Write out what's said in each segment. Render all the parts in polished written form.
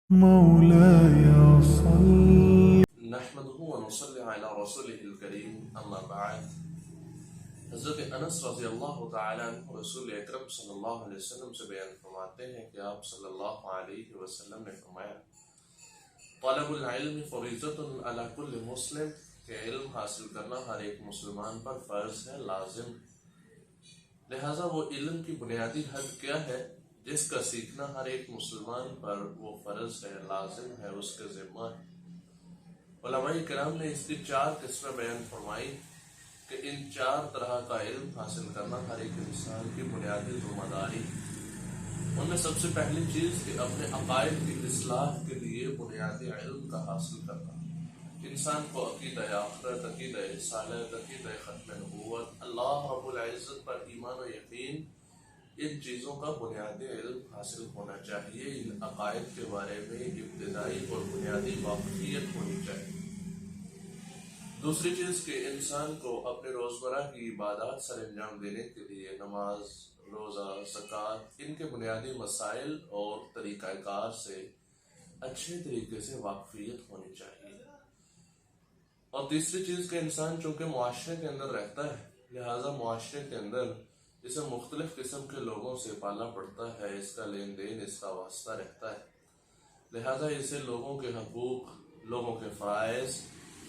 مولاي صل. نحمده ونصلي على رسوله الكريم اما بعد. حضرت انس رضی اللہ تعالیٰ عنہ رسول اکرم صلی اللہ علیہ وسلم سے بیان فرماتے ہیں کہ آپ صلی اللہ علیہ وسلم نے فرمایا طلب العلم فریضۃ علی کل مسلم، کہ علم حاصل کرنا ہر ایک مسلمان پر فرض ہے، لازم ہے۔ لہٰذا وہ علم کی بنیادی حد کیا ہے جس کا سیکھنا ہر ایک مسلمان پر وہ فرض ہے، لازم ہے، اس کے ذمہ ہے۔ علماء کرام نے اس کی 4 قسمیں بیان فرمائی کہ ان 4 طرح کا علم حاصل کرنا ہر ایک انسان کی بنیادی ذمہ داری۔ ان میں سب سے پہلی چیز کہ اپنے عقائد کی اصلاح کے لیے بنیادی علم کا حاصل کرنا۔ انسان کو عقیدہ آخرت، عقیدہ رسالت، عقیدہ ختم نبوت، اللہ رب العزت پر ایمان و یقین، ان چیزوں کا بنیادی علم حاصل ہونا چاہیے۔ ان عقائد کے بارے میں ابتدائی اور بنیادی واقفیت ہونی چاہیے۔ دوسری چیز کہ انسان کو اپنے روزمرہ کی عبادات سر انجام دینے کے لیے نماز، روزہ، زکوٰۃ، ان کے بنیادی مسائل اور طریقہ کار سے اچھے طریقے سے واقفیت ہونی چاہیے۔ اور تیسری چیز کہ انسان چونکہ معاشرے کے اندر رہتا ہے، لہٰذا معاشرے کے اندر اسے مختلف قسم کے لوگوں سے پالا پڑتا ہے، اس کا لین دین، اس کا واسطہ رہتا ہے، لہٰذا اسے لوگوں کے حقوق، لوگوں کے فرائض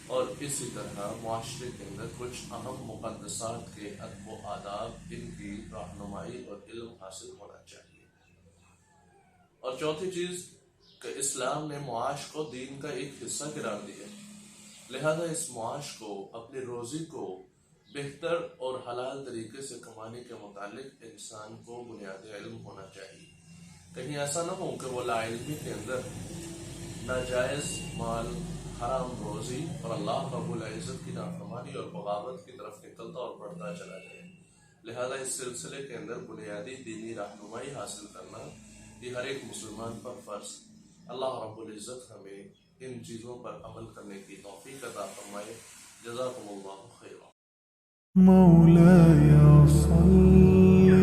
اور اسی طرح معاشرے کے اندر کچھ اہم مقدسات کے ادب و آداب، ان کی رہنمائی اور علم حاصل ہونا چاہیے۔ اور چوتھی چیز کہ اسلام نے معاش کو دین کا ایک حصہ قرار دیا، لہذا اس معاش کو، اپنی روزی کو بہتر اور حلال طریقے سے کمانے کے متعلق انسان کو بنیادی علم ہونا چاہیے۔ کہیں ایسا نہ ہو کہ وہ لا علمی کے اندر ناجائز مال، حرام روزی اور اللہ رب العزت کی نافرمانی اور بغاوت کی طرف نکلتا اور بڑھتا چلا جائے۔ لہذا اس سلسلے کے اندر بنیادی دینی رہنمائی حاصل کرنا یہ ہر ایک مسلمان پر فرض۔ اللہ رب العزت ہمیں ان چیزوں پر عمل کرنے کی توفیق عطا فرمائے۔ جزاکم اللہ خیرا۔ مولاي صل.